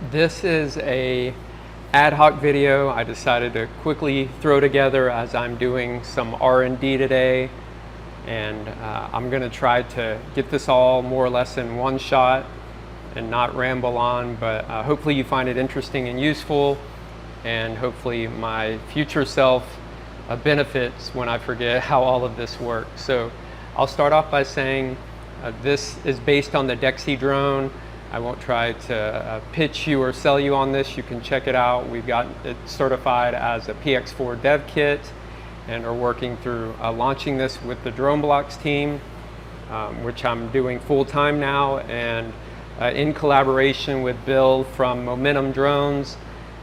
This is a ad hoc video I decided to quickly throw together as I'm doing some R&D today, and I'm going to try to get this all more or less in one shot and not ramble on, but hopefully you find it interesting and useful, and hopefully my future self benefits when I forget how all of this works. So I'll start off by saying this is based on the DEXI drone. I won't try to pitch you or sell you on this. You can check it out. We've got it certified as a PX4 dev kit and are working through launching this with the Drone Blocks team, which I'm doing full time now, and in collaboration with Bill from Momentum Drones,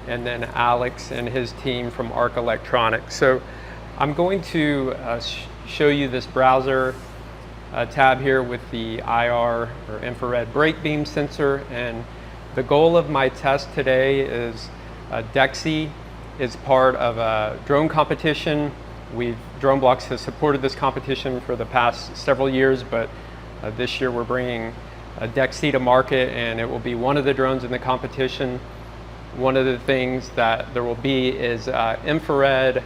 and then Alex and his team from ARK Electronics. So I'm going to show you this browser tab here with the IR or infrared brake beam sensor, and the goal of my test today is DEXI is part of a drone competition. Drone Blocks has supported this competition for the past several years, but this year we're bringing DEXI to market, and it will be one of the drones in the competition. One of the things that there will be is infrared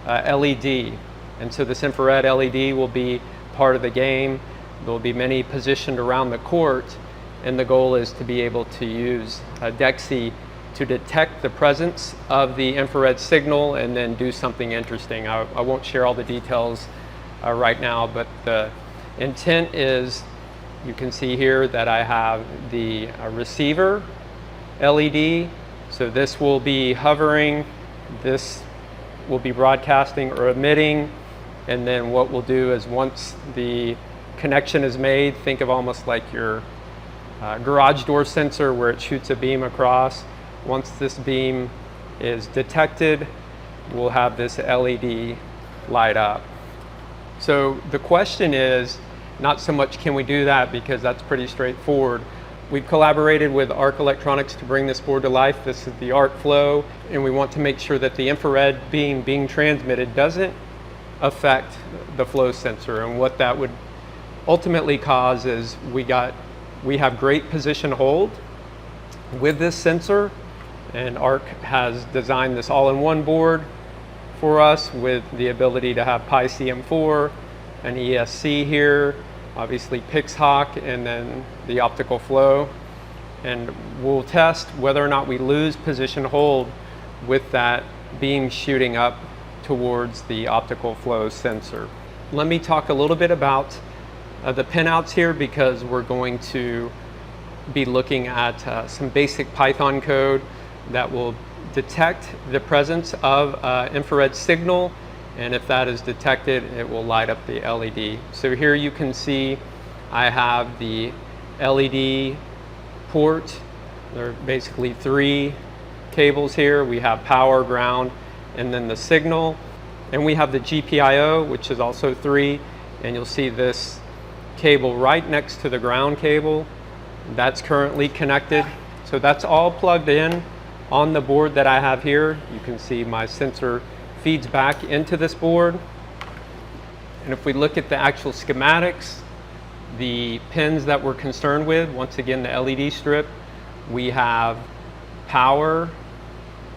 LED, and so this infrared LED will be part of the game. There will be many positioned around the court, and the goal is to be able to use DEXI to detect the presence of the infrared signal and then do something interesting. I won't share all the details right now, but the intent is, you can see here that I have the receiver LED. So this will be hovering, this will be broadcasting or emitting, and then what we'll do is once the connection is made, think of almost like your garage door sensor where it shoots a beam across. Once this beam is detected, we'll have this LED light up. So the question is not so much can we do that, because that's pretty straightforward. We've collaborated with ARK Electronics to bring this board to life. This is the ARK Flow, and we want to make sure that the infrared beam being transmitted doesn't affect the flow sensor. And what that would ultimately cause is we have great position hold with this sensor, and ARK has designed this all-in-one board for us with the ability to have Pi CM4, an ESC here, obviously PixHawk, and then the optical flow. And we'll test whether or not we lose position hold with that beam shooting up towards the optical flow sensor. Let me talk a little bit about the pinouts here, because we're going to be looking at some basic Python code that will detect the presence of infrared signal, and if that is detected, it will light up the LED. So here you can see I have the LED port. There are basically 3 cables here. We have power, ground, and then the signal. And we have the GPIO, which is also 3, and you'll see this cable right next to the ground cable. That's currently connected. So that's all plugged in on the board that I have here. You can see my sensor feeds back into this board. And if we look at the actual schematics, the pins that we're concerned with, once again, the LED strip, we have power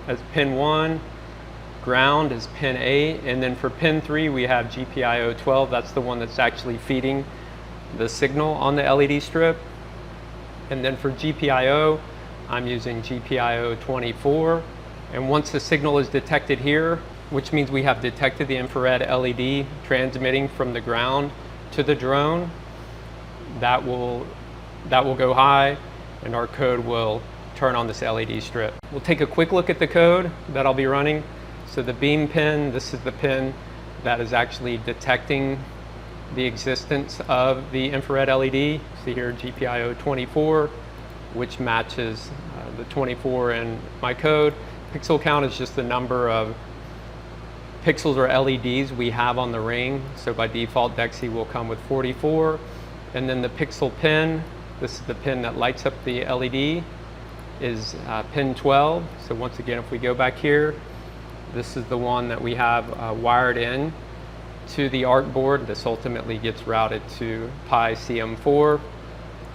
as pin 1, ground is pin 8, and then for pin 3 we have GPIO 12. That's the one that's actually feeding the signal on the LED strip. And then for GPIO, I'm using GPIO 24. And once the signal is detected here, which means we have detected the infrared LED transmitting from the ground to the drone, that will go high, and our code will turn on this LED strip. We'll take a quick look at the code that I'll be running. So the beam pin, this is the pin that is actually detecting the existence of the infrared LED. See here, GPIO 24, which matches the 24 in my code. Pixel count is just the number of pixels or LEDs we have on the ring. So by default, DEXI will come with 44. And then the pixel pin, this is the pin that lights up the LED, is pin 12. So once again, if we go back here, this is the one that we have wired in to the ARK board. This ultimately gets routed to Pi CM4.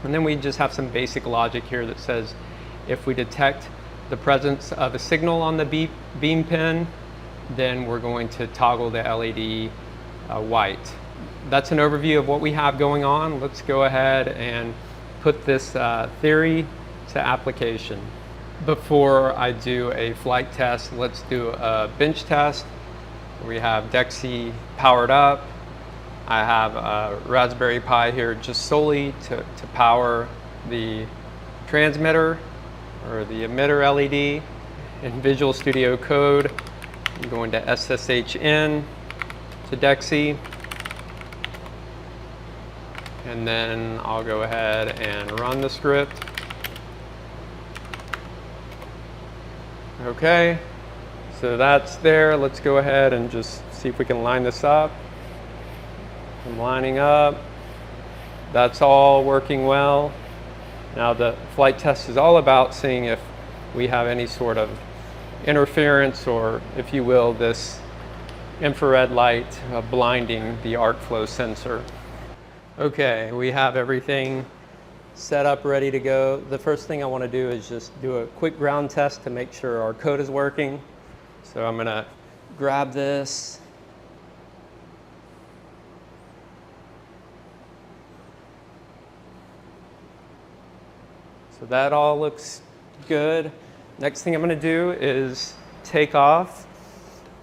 And then we just have some basic logic here that says If we detect the presence of a signal on the beam pin, then we're going to toggle the LED white. That's an overview of what we have going on. Let's go ahead and put this theory to application. Before I do a flight test, let's do a bench test. We have DEXI powered up. I have a Raspberry Pi here just solely to power the transmitter or the emitter LED. In Visual Studio Code, I'm going to SSH in to DEXI. And then I'll go ahead and run the script. Okay, so that's there. Let's go ahead and just see if we can line this up. I'm lining up. That's all working well. Now the flight test is all about seeing if we have any sort of interference, or if you will, this infrared light blinding the ARK flow sensor. Okay, we have everything set up, ready to go. The first thing I want to do is just do a quick ground test to make sure our code is working. So I'm going to grab this. So that all looks good. Next thing I'm going to do is take off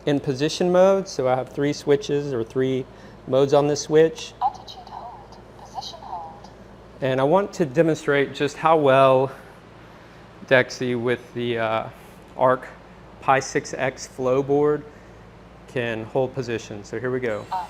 in position mode. So I have 3 switches, or 3 modes on this switch. Attitude hold, position hold. And I want to demonstrate just how well DEXI with the ARK Pi 6X flow board can hold position. So here we go. Armed.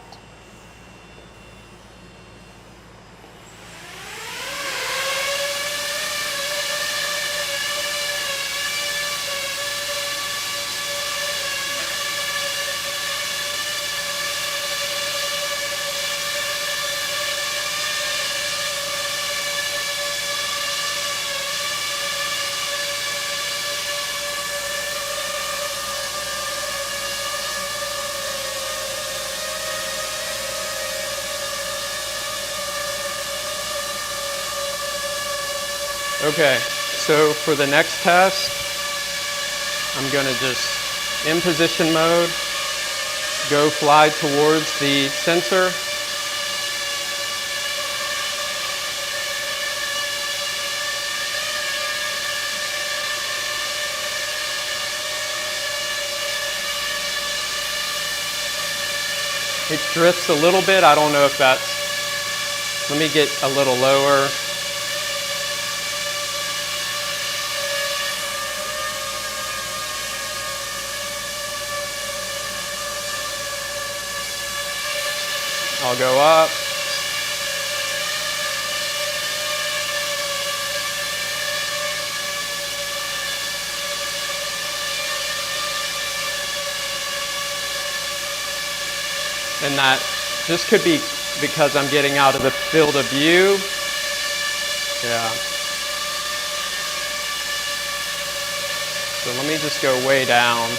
Okay, so for the next test, I'm going to just, in position mode, go fly towards the sensor. It drifts a little bit. I don't know if that's, let me get a little lower. I'll go up. And that just could be because I'm getting out of the field of view. Yeah. So let me just go way down.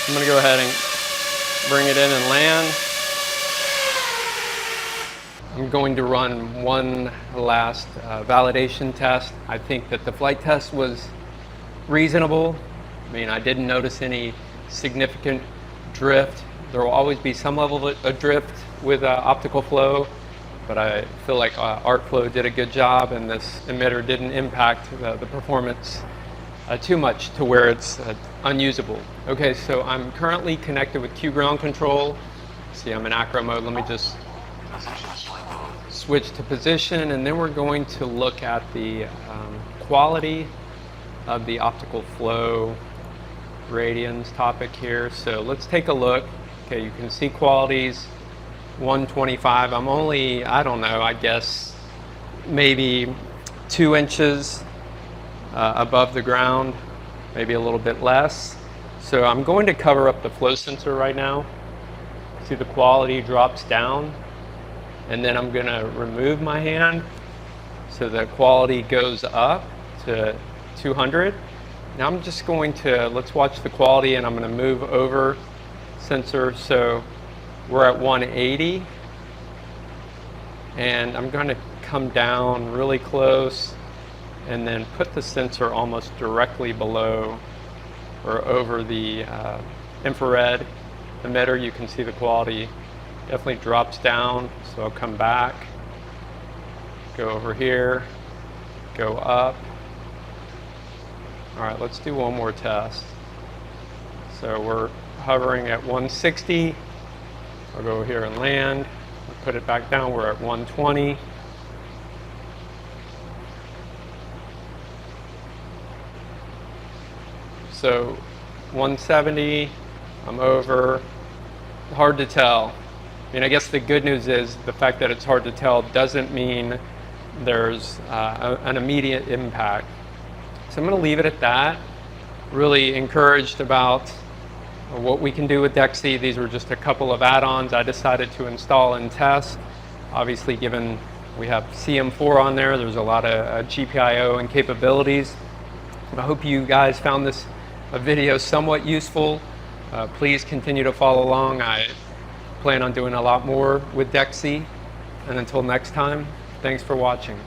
I'm going to go ahead and bring it in and land. I'm going to run one last validation test. I think that the flight test was reasonable. I mean, I didn't notice any significant drift. There will always be some level of drift with optical flow, but I feel like ARK flow did a good job, and this emitter didn't impact the performance too much to where it's unusable. Okay, so I'm currently connected with Q ground control. See, I'm in acro mode. Let me just switch to position, and then we're going to look at the quality of the optical flow radians topic here. So let's take a look. Okay, you can see qualities 125. I'm only, I don't know, I guess maybe 2 inches above the ground, maybe a little bit less. So I'm going to cover up the flow sensor right now. See, the quality drops down, and then I'm going to remove my hand so the quality goes up to 200. Now I'm just going to, let's watch the quality, and I'm going to move over sensor so we're at 180, and I'm going to come down really close and then put the sensor almost directly below or over the infrared emitter. You can see the quality definitely drops down. So I'll come back, go over here, go up. All right, let's do one more test. So we're hovering at 160. I'll go over here and land, put it back down, we're at 120. So 170, I'm over. Hard to tell. I mean, I guess the good news is the fact that it's hard to tell doesn't mean there's an immediate impact. So I'm going to leave it at that. Really encouraged about what we can do with DEXI. These were just a couple of add-ons I decided to install and test. Obviously, given we have CM4 on there, there's a lot of GPIO and capabilities. I hope you guys found this video somewhat useful. Please continue to follow along. I plan on doing a lot more with DEXI. And until next time, thanks for watching.